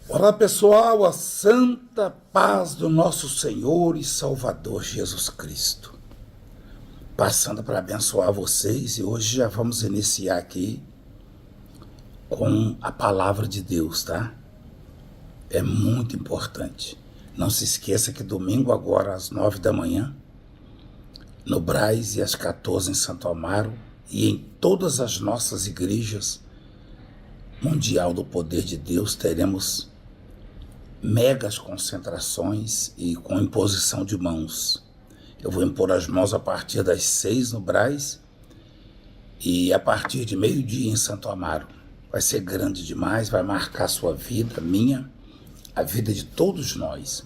Olá pessoal, a santa paz do nosso Senhor e Salvador Jesus Cristo. Passando para abençoar vocês, e hoje já vamos iniciar aqui com a palavra de Deus, tá? É muito importante. Não se esqueça que domingo agora às 9 da manhã, no Brás e às 14 em Santo Amaro e em todas as nossas igrejas Mundial do Poder de Deus, teremos megas concentrações e com imposição de mãos. Eu vou impor as mãos a partir das 6 no Brás e a partir de meio-dia em Santo Amaro. Vai ser grande demais, vai marcar a sua vida, a minha, a vida de todos nós.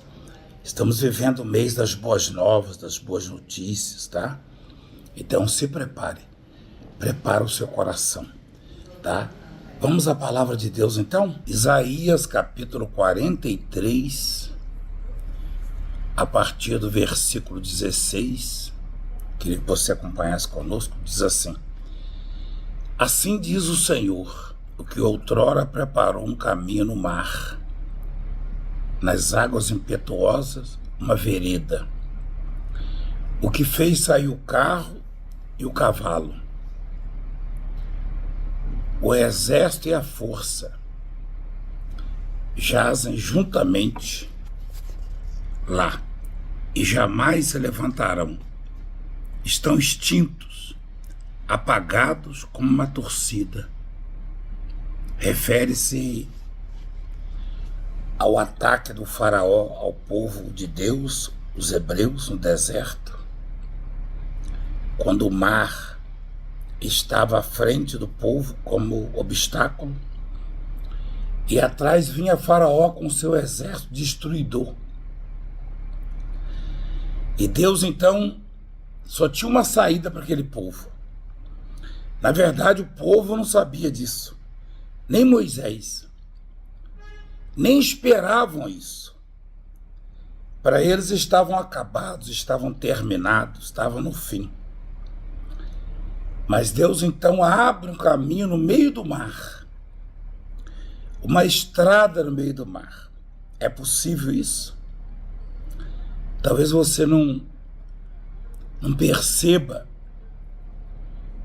Estamos vivendo o mês das boas novas, das boas notícias, tá? Então se prepare, prepara o seu coração, tá? Vamos à palavra de Deus então? Isaías capítulo 43, a partir do versículo 16, queria que você acompanhasse conosco, diz assim: Assim diz o Senhor, o que outrora preparou um caminho no mar, nas águas impetuosas uma vereda, o que fez sair o carro e o cavalo, o exército e a força jazem juntamente lá e jamais se levantarão. Estão extintos, apagados como uma torcida. Refere-se ao ataque do faraó ao povo de Deus, os hebreus, no deserto, quando o mar estava à frente do povo como obstáculo, e atrás vinha Faraó com seu exército destruidor. E Deus então só tinha uma saída para aquele povo. Na verdade, o povo não sabia disso, nem Moisés, nem esperavam isso. Para eles estavam acabados, estavam terminados, estavam no fim. Mas Deus então abre um caminho no meio do mar, uma estrada no meio do mar. É possível isso? Talvez você não perceba,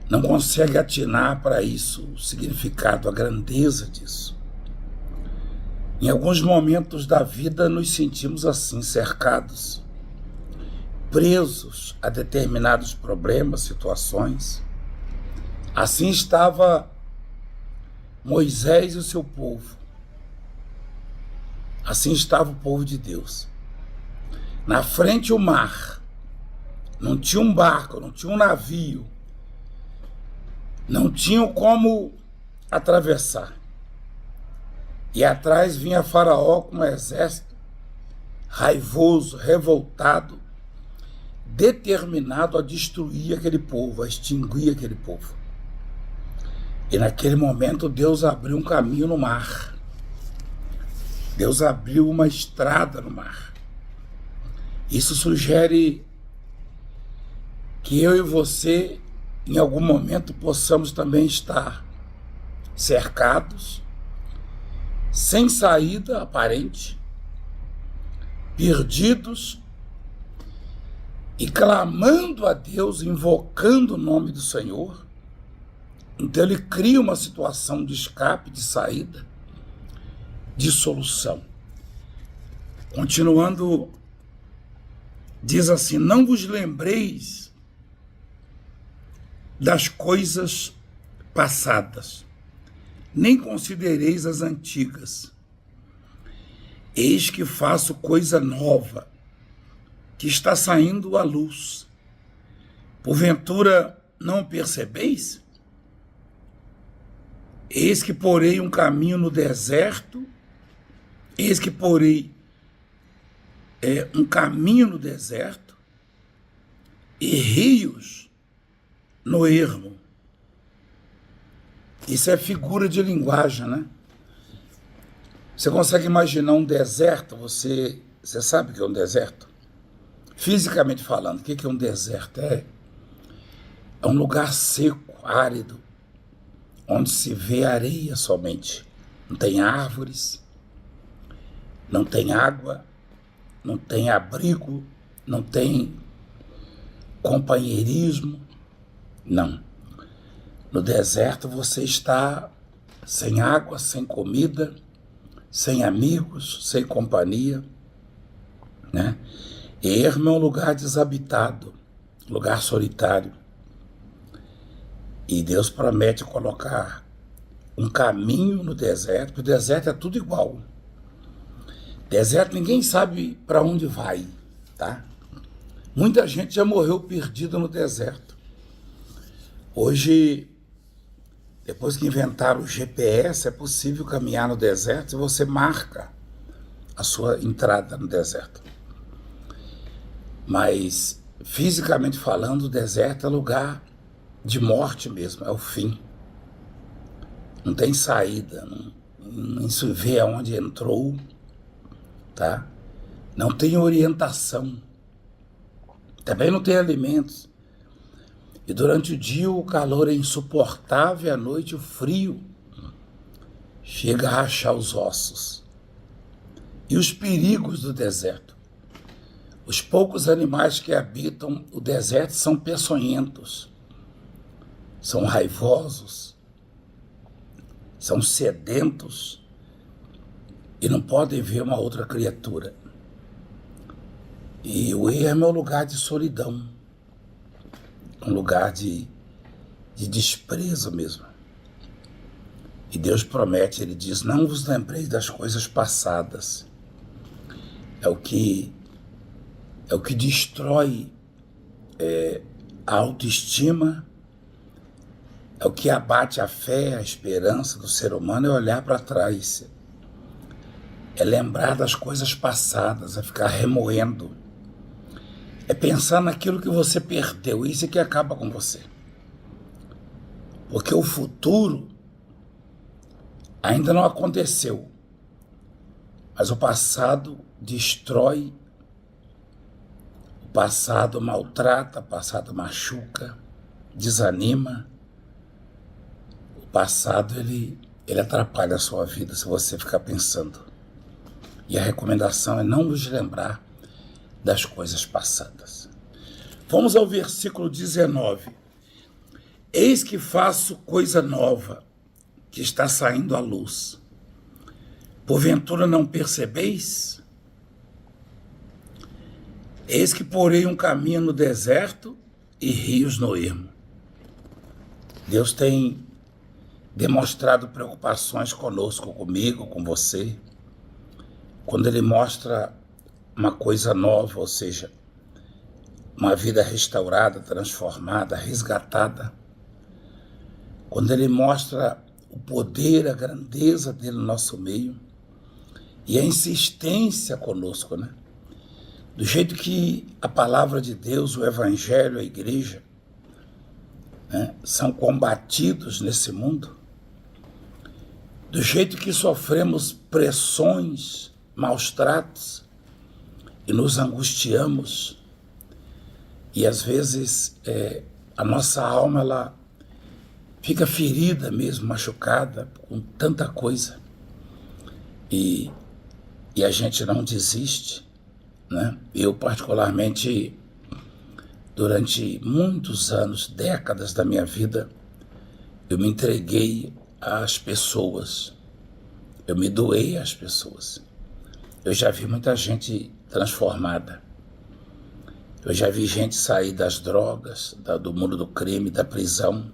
não consegue atinar para isso, o significado, a grandeza disso. Em alguns momentos da vida nos sentimos assim, cercados, presos a determinados problemas, situações. Assim estava Moisés e o seu povo. Assim estava o povo de Deus. Na frente o mar. Não tinha um barco, não tinha um navio. Não tinham como atravessar. E atrás vinha Faraó com um exército raivoso, revoltado, determinado a destruir aquele povo, a extinguir aquele povo. E naquele momento Deus abriu um caminho no mar. Deus abriu uma estrada no mar. Isso sugere que eu e você, em algum momento, possamos também estar cercados, sem saída aparente, perdidos e clamando a Deus, invocando o nome do Senhor. Então ele cria uma situação de escape, de saída, de solução. Continuando, diz assim: não vos lembreis das coisas passadas, nem considereis as antigas. Eis que faço coisa nova, que está saindo à luz. Porventura não percebeis? Eis que porei um caminho no deserto, eis que porei um caminho no deserto e rios no ermo. Isso é figura de linguagem, né? Você consegue imaginar um deserto? Você sabe o que é um deserto? Fisicamente falando, o que é um deserto? É um lugar seco, árido, onde se vê areia somente. Não tem árvores, não tem água, não tem abrigo, não tem companheirismo. Não. No deserto você está sem água, sem comida, sem amigos, sem companhia, né? Ermo é um lugar desabitado, lugar solitário. E Deus promete colocar um caminho no deserto, porque o deserto é tudo igual. Deserto ninguém sabe para onde vai, tá? Muita gente já morreu perdida no deserto. Hoje, depois que inventaram o GPS, é possível caminhar no deserto e você marca a sua entrada no deserto. Mas, fisicamente falando, o deserto é lugar de morte mesmo, é o fim. Não tem saída, não se vê aonde entrou, tá? Não tem orientação. Também não tem alimentos. E durante o dia o calor é insuportável e à noite o frio chega a rachar os ossos. E os perigos do deserto. Os poucos animais que habitam o deserto são peçonhentos, são raivosos, são sedentos e não podem ver uma outra criatura. E o ermo é um lugar de solidão, um lugar de desprezo mesmo. E Deus promete, Ele diz, não vos lembreis das coisas passadas. É o que destrói a autoestima, é o que abate a fé, a esperança do ser humano, é olhar para trás, é lembrar das coisas passadas, é ficar remoendo, é pensar naquilo que você perdeu, isso é que acaba com você. Porque o futuro ainda não aconteceu, mas o passado destrói, o passado maltrata, o passado machuca, desanima. O passado, ele atrapalha a sua vida se você ficar pensando. E a recomendação é não nos lembrar das coisas passadas. Vamos ao versículo 19. Eis que faço coisa nova, que está saindo à luz. Porventura não percebeis? Eis que porei um caminho no deserto e rios no ermo. Deus tem demonstrado preocupações conosco, comigo, com você, quando Ele mostra uma coisa nova, ou seja, uma vida restaurada, transformada, resgatada, quando Ele mostra o poder, a grandeza dele no nosso meio e a insistência conosco, né? Do jeito que a palavra de Deus, o Evangelho, a igreja, né, são combatidos nesse mundo, do jeito que sofremos pressões, maus tratos e nos angustiamos e às vezes a nossa alma ela fica ferida mesmo, machucada com tanta coisa e a gente não desiste, né? Eu particularmente durante muitos anos, décadas da minha vida, eu me entreguei às pessoas, eu me doei às pessoas. Eu já vi muita gente transformada. Eu já vi gente sair das drogas, do mundo do crime, da prisão,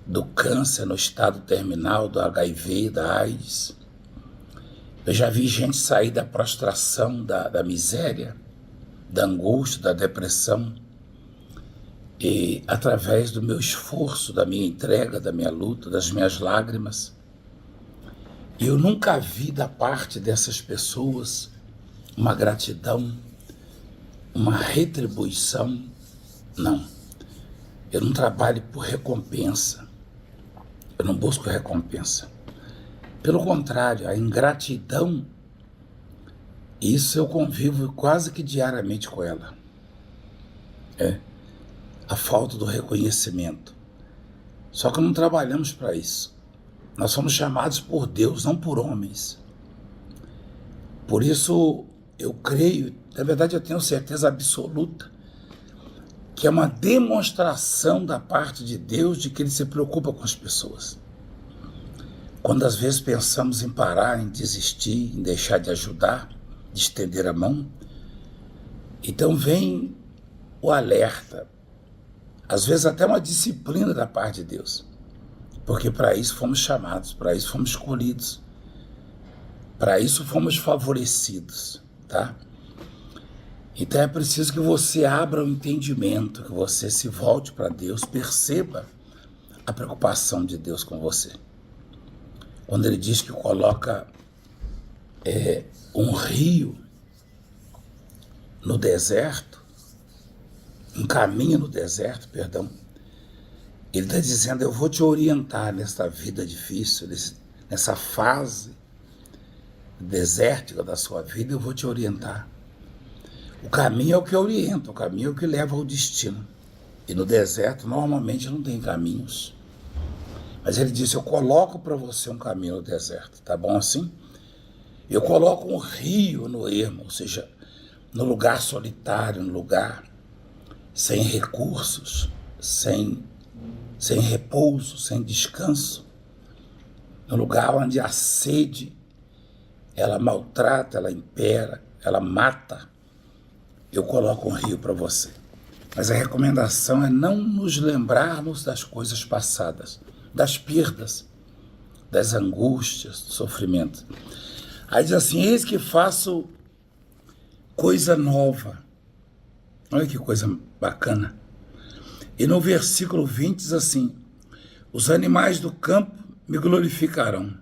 do câncer no estado terminal, do HIV, da AIDS. Eu já vi gente sair da prostração, da miséria, da angústia, da depressão, e através do meu esforço, da minha entrega, da minha luta, das minhas lágrimas. E eu nunca vi da parte dessas pessoas uma gratidão, uma retribuição. Não. Eu não trabalho por recompensa. Eu não busco recompensa. Pelo contrário, a ingratidão, isso eu convivo quase que diariamente com ela. A falta do reconhecimento. Só que não trabalhamos para isso. Nós somos chamados por Deus, não por homens. Por isso, eu creio, na verdade eu tenho certeza absoluta, que é uma demonstração da parte de Deus de que Ele se preocupa com as pessoas. Quando às vezes pensamos em parar, em desistir, em deixar de ajudar, de estender a mão, então vem o alerta, às vezes até uma disciplina da parte de Deus, porque para isso fomos chamados, para isso fomos escolhidos, para isso fomos favorecidos, tá? Então é preciso que você abra o entendimento, que você se volte para Deus, perceba a preocupação de Deus com você. Quando Ele diz que coloca um rio no deserto, um caminho no deserto, perdão, Ele está dizendo, eu vou te orientar nessa vida difícil, nessa fase desértica da sua vida, eu vou te orientar. O caminho é o que orienta, o caminho é o que leva ao destino. E no deserto, normalmente, não tem caminhos. Mas Ele disse, eu coloco para você um caminho no deserto, tá bom assim? Eu coloco um rio no ermo, ou seja, no lugar solitário, no lugar sem recursos, sem repouso, sem descanso, no lugar onde a sede, ela maltrata, ela impera, ela mata. Eu coloco um rio para você. Mas a recomendação é não nos lembrarmos das coisas passadas, das perdas, das angústias, do sofrimento. Aí diz assim, eis que faço coisa nova. Olha que coisa bacana. E no versículo 20 diz assim, os animais do campo me glorificarão.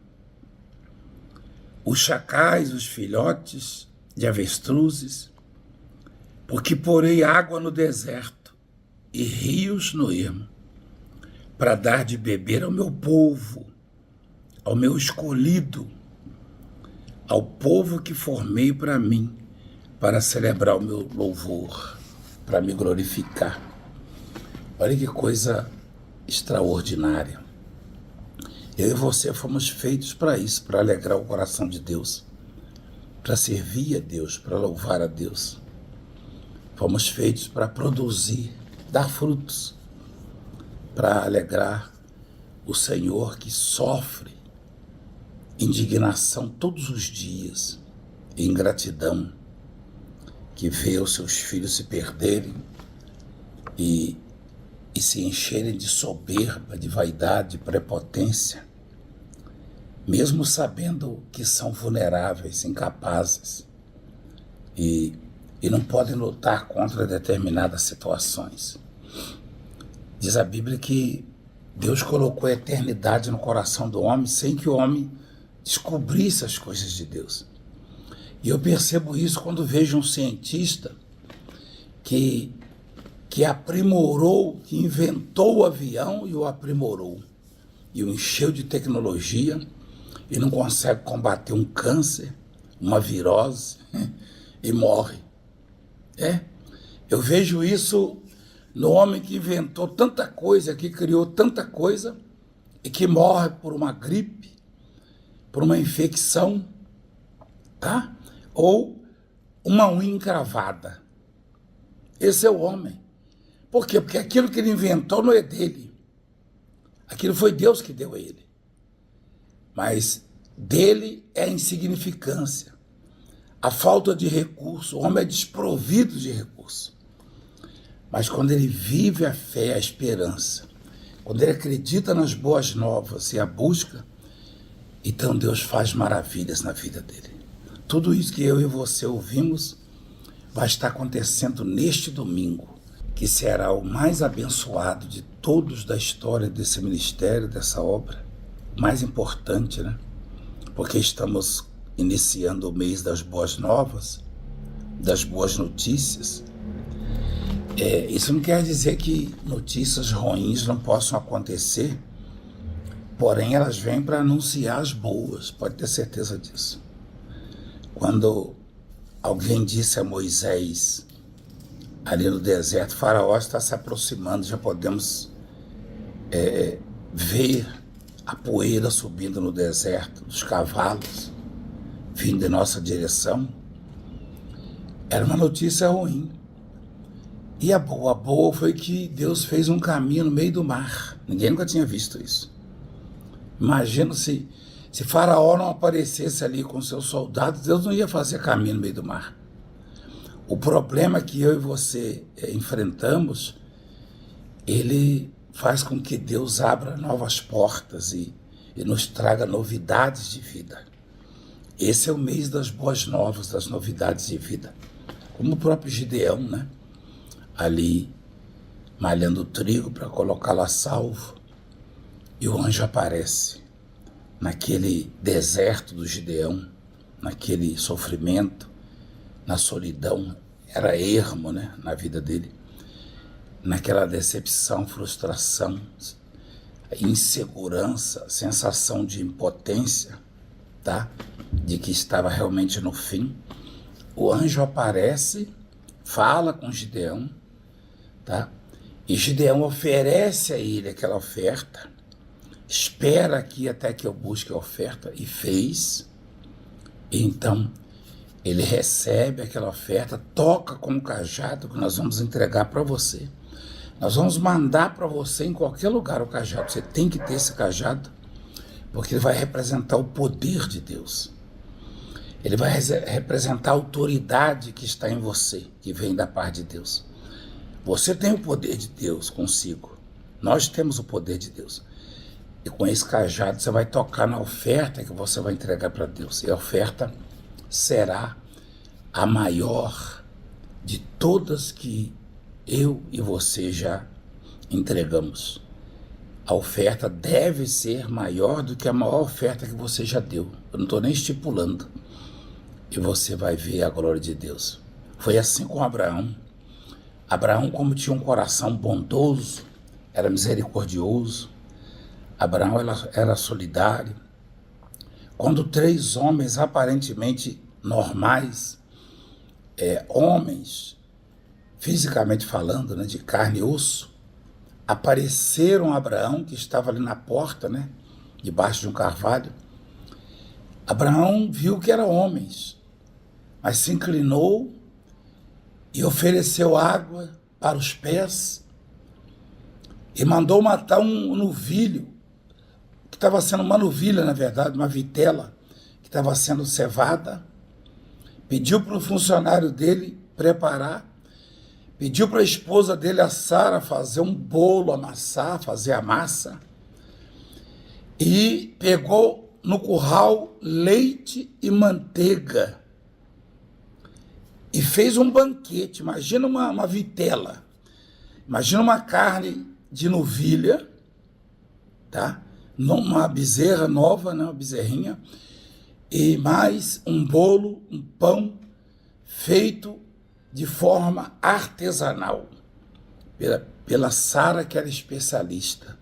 Os chacais, os filhotes de avestruzes, porque porei água no deserto e rios no ermo, para dar de beber ao meu povo, ao meu escolhido, ao povo que formei para mim, para celebrar o meu louvor, para me glorificar. Olha que coisa extraordinária. Eu e você fomos feitos para isso, para alegrar o coração de Deus, para servir a Deus, para louvar a Deus. Fomos feitos para produzir, dar frutos, para alegrar o Senhor que sofre indignação todos os dias, ingratidão, que vê os seus filhos se perderem e se encherem de soberba, de vaidade, de prepotência, mesmo sabendo que são vulneráveis, incapazes e não podem lutar contra determinadas situações. Diz a Bíblia que Deus colocou a eternidade no coração do homem sem que o homem descobrisse as coisas de Deus. E eu percebo isso quando vejo um cientista que aprimorou, que inventou o avião e o aprimorou, e o encheu de tecnologia e não consegue combater um câncer, uma virose, e morre. Eu vejo isso no homem que inventou tanta coisa, que criou tanta coisa, e que morre por uma gripe, por uma infecção, tá? Ou uma unha encravada. Esse é o homem. Por quê? Porque aquilo que ele inventou não é dele. Aquilo foi Deus que deu a ele. Mas dele é a insignificância, a falta de recurso. O homem é desprovido de recurso. Mas quando ele vive a fé, a esperança, quando ele acredita nas boas novas e a busca, então Deus faz maravilhas na vida dele. Tudo isso que eu e você ouvimos vai estar acontecendo neste domingo, que será o mais abençoado de todos da história desse ministério, dessa obra. Mais importante, né? Porque estamos iniciando o mês das boas novas, das boas notícias. Isso não quer dizer que notícias ruins não possam acontecer, porém elas vêm para anunciar as boas, pode ter certeza disso. Quando alguém disse a Moisés, ali no deserto, Faraó está se aproximando, já podemos ver a poeira subindo no deserto, dos cavalos, vindo em nossa direção, era uma notícia ruim. E a boa foi que Deus fez um caminho no meio do mar. Ninguém nunca tinha visto isso. Imagina se Faraó não aparecesse ali com seus soldados, Deus não ia fazer caminho no meio do mar. O problema que eu e você enfrentamos, ele faz com que Deus abra novas portas e nos traga novidades de vida. Esse é o mês das boas novas, das novidades de vida. Como o próprio Gideão, né? Ali malhando trigo para colocá-lo a salvo, e o anjo aparece naquele deserto do Gideão, naquele sofrimento, na solidão, era ermo, né, na vida dele, naquela decepção, frustração, insegurança, sensação de impotência, tá? De que estava realmente no fim. O anjo aparece, fala com Gideão, tá? E Gideão oferece a ele aquela oferta, espera aqui até que eu busque a oferta, e fez. E então ele recebe aquela oferta, toca com o cajado que nós vamos entregar para você. Nós vamos mandar para você em qualquer lugar o cajado. Você tem que ter esse cajado, porque ele vai representar o poder de Deus. Ele vai representar a autoridade que está em você, que vem da parte de Deus. Você tem o poder de Deus consigo. Nós temos o poder de Deus. E com esse cajado você vai tocar na oferta que você vai entregar para Deus. E a oferta será a maior de todas que eu e você já entregamos. A oferta deve ser maior do que a maior oferta que você já deu. Eu não estou nem estipulando. E você vai ver a glória de Deus. Foi assim com Abraão. Abraão, como tinha um coração bondoso, era misericordioso. Abraão era solidário. Quando 3 homens aparentemente normais, homens, fisicamente falando, né, de carne e osso, apareceram a Abraão, que estava ali na porta, né, debaixo de um carvalho. Abraão viu que eram homens, mas se inclinou e ofereceu água para os pés e mandou matar um novilho, que estava sendo uma novilha, na verdade, uma vitela, que estava sendo cevada. Pediu para o funcionário dele preparar, pediu para a esposa dele, a Sara, fazer um bolo, amassar, fazer a massa, e pegou no curral leite e manteiga e fez um banquete. Imagina uma vitela, imagina uma carne de novilha, tá? Uma bezerra nova, né? Uma bezerrinha, e mais um bolo, um pão feito de forma artesanal pela Sara, que era especialista.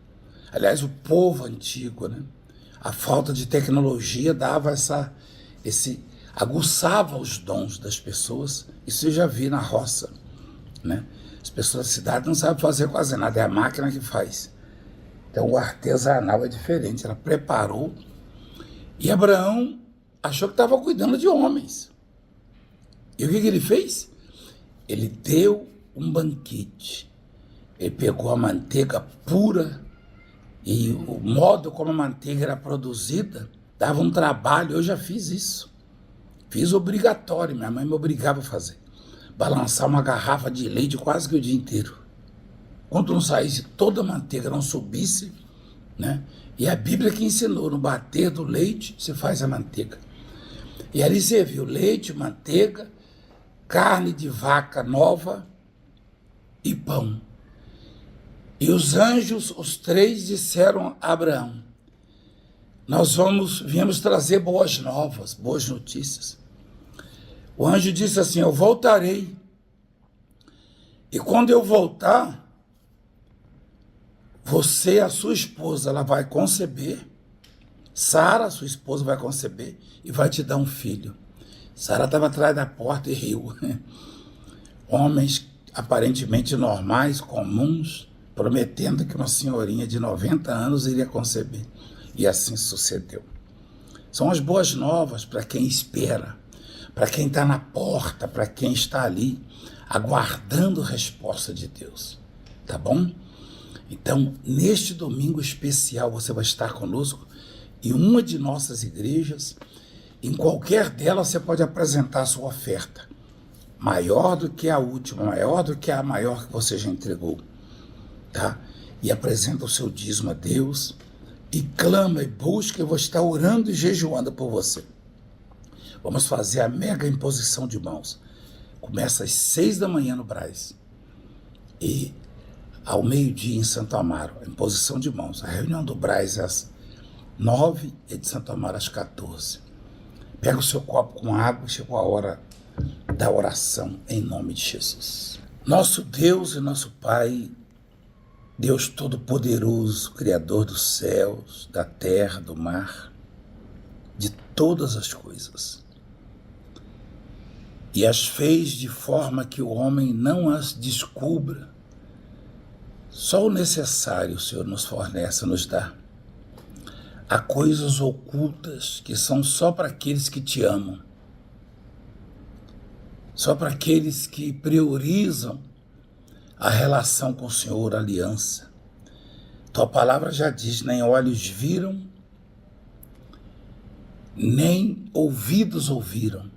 Aliás, o povo antigo, né? A falta de tecnologia dava aguçava os dons das pessoas. Isso eu já vi na roça, né? As pessoas da cidade não sabem fazer quase nada, é a máquina que faz. Então o artesanal é diferente. Ela preparou, e Abraão achou que estava cuidando de homens. E o que ele fez? Ele deu um banquete. Ele pegou a manteiga pura, e o modo como a manteiga era produzida dava um trabalho. Eu já fiz isso. Fiz obrigatório, minha mãe me obrigava a fazer. Balançar uma garrafa de leite quase que o dia inteiro. Quando não saísse toda a manteiga, não subisse, né? E a Bíblia que ensinou, no bater do leite, você faz a manteiga. E ali você viu leite, manteiga, carne de vaca nova e pão. E os anjos, os 3, disseram a Abraão: nós viemos trazer boas novas, boas notícias. O anjo disse assim: eu voltarei. E quando eu voltar, você, a sua esposa, ela vai conceber. Sara, sua esposa, vai conceber e vai te dar um filho. Sara estava atrás da porta e riu. Homens aparentemente normais, comuns, prometendo que uma senhorinha de 90 anos iria conceber. E assim sucedeu. São as boas novas para quem espera, para quem está na porta, para quem está ali, aguardando a resposta de Deus. Tá bom? Então, neste domingo especial, você vai estar conosco em uma de nossas igrejas. Em qualquer delas, você pode apresentar a sua oferta. Maior do que a última, maior do que a maior que você já entregou. Tá? E apresenta o seu dízimo a Deus. E clama e busca, eu vou estar orando e jejuando por você. Vamos fazer a mega imposição de mãos. Começa às 6 da manhã no Brás. E ao meio-dia em Santo Amaro, a imposição de mãos. A reunião do Brás é às 9 e de Santo Amaro às 14. Pega o seu copo com água, chegou a hora da oração em nome de Jesus. Nosso Deus e nosso Pai, Deus Todo-Poderoso, Criador dos céus, da terra, do mar, de todas as coisas. E as fez de forma que o homem não as descubra. Só o necessário o Senhor nos fornece, nos dá. Há coisas ocultas que são só para aqueles que te amam. Só para aqueles que priorizam a relação com o Senhor, a aliança. Tua palavra já diz, nem olhos viram, nem ouvidos ouviram,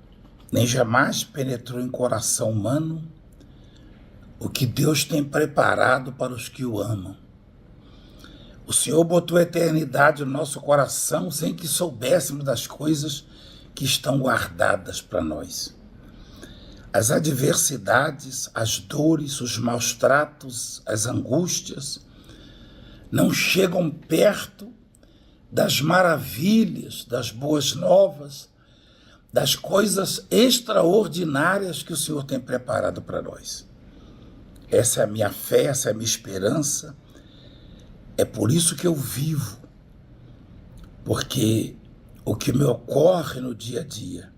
nem jamais penetrou em coração humano o que Deus tem preparado para os que o amam. O Senhor botou a eternidade no nosso coração sem que soubéssemos das coisas que estão guardadas para nós. As adversidades, as dores, os maus tratos, as angústias não chegam perto das maravilhas, das boas novas, das coisas extraordinárias que o Senhor tem preparado para nós. Essa é a minha fé, essa é a minha esperança. É por isso que eu vivo, porque o que me ocorre no dia a dia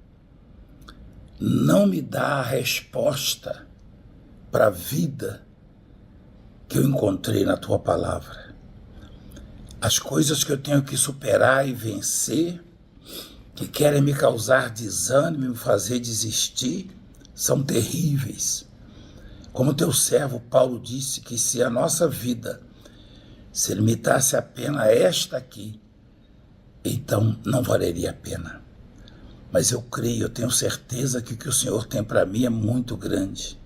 não me dá a resposta para a vida que eu encontrei na tua palavra. As coisas que eu tenho que superar e vencer, que querem me causar desânimo, me fazer desistir, são terríveis. Como teu servo Paulo disse, que se a nossa vida se limitasse apenas a esta aqui, então não valeria a pena. Mas eu creio, eu tenho certeza que o que o Senhor tem para mim é muito grande.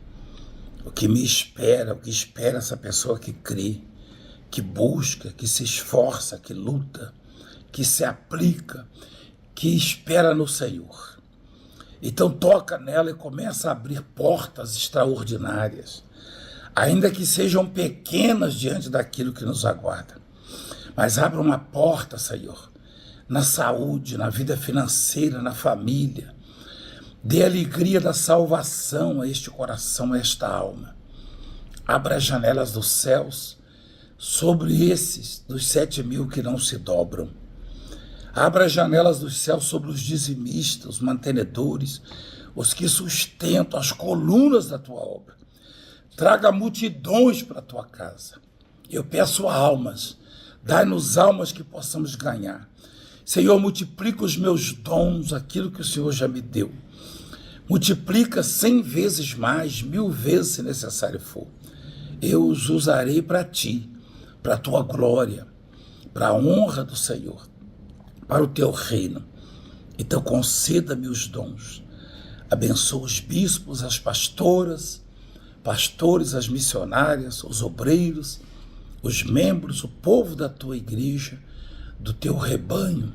O que me espera, o que espera essa pessoa que crê, que busca, que se esforça, que luta, que se aplica, que espera no Senhor. Então toca nela e começa a abrir portas extraordinárias, ainda que sejam pequenas diante daquilo que nos aguarda. Mas abra uma porta, Senhor, na saúde, na vida financeira, na família. Dê a alegria da salvação a este coração, a esta alma. Abra as janelas dos céus sobre esses dos 7.000 que não se dobram. Abra as janelas dos céus sobre os dizimistas, os mantenedores, os que sustentam as colunas da tua obra. Traga multidões para a tua casa. Eu peço almas, dai-nos almas que possamos ganhar. Senhor, multiplica os meus dons, aquilo que o Senhor já me deu. Multiplica 100 vezes mais, 1000 vezes se necessário for. Eu os usarei para ti, para a tua glória, para a honra do Senhor, para o teu reino. Então conceda-me os dons. Abençoa os bispos, as pastoras, pastores, as missionárias, os obreiros, os membros, o povo da tua igreja, do teu rebanho,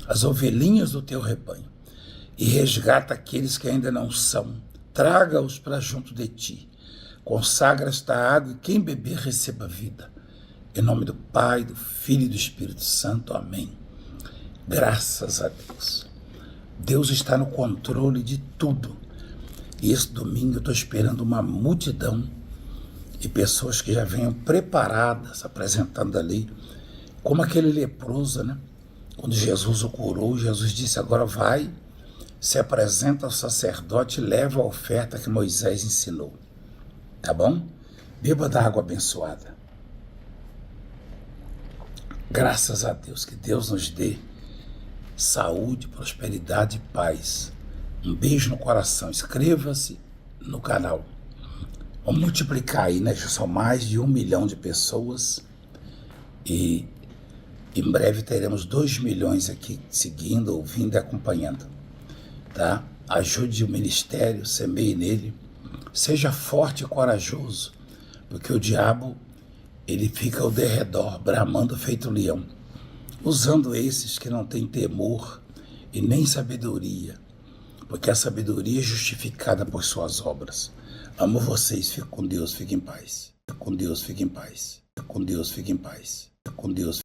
as ovelhinhas do teu rebanho. E resgata aqueles que ainda não são. Traga-os para junto de ti. Consagra esta água e quem beber receba vida. Em nome do Pai, do Filho e do Espírito Santo. Amém. Graças a Deus. Deus está no controle de tudo. E esse domingo eu estou esperando uma multidão de pessoas que já venham preparadas, apresentando ali, como aquele leproso, né? Quando Jesus o curou, Jesus disse, agora vai, se apresenta ao sacerdote e leva a oferta que Moisés ensinou. Tá bom? Beba da água abençoada. Graças a Deus, que Deus nos dê saúde, prosperidade e paz. Um beijo no coração. Inscreva-se no canal. Vamos multiplicar aí, né? Já são mais de 1 milhão de pessoas e em breve teremos 2 milhões aqui seguindo, ouvindo e acompanhando, tá? Ajude o ministério, semeie nele, seja forte e corajoso, porque o diabo, ele fica ao derredor, bramando feito leão, usando esses que não têm temor e nem sabedoria, porque a sabedoria é justificada por suas obras. Amo vocês, fico com Deus, fique em paz. Fico com Deus, fique em paz. Fico com Deus, fique em paz. Fico com Deus.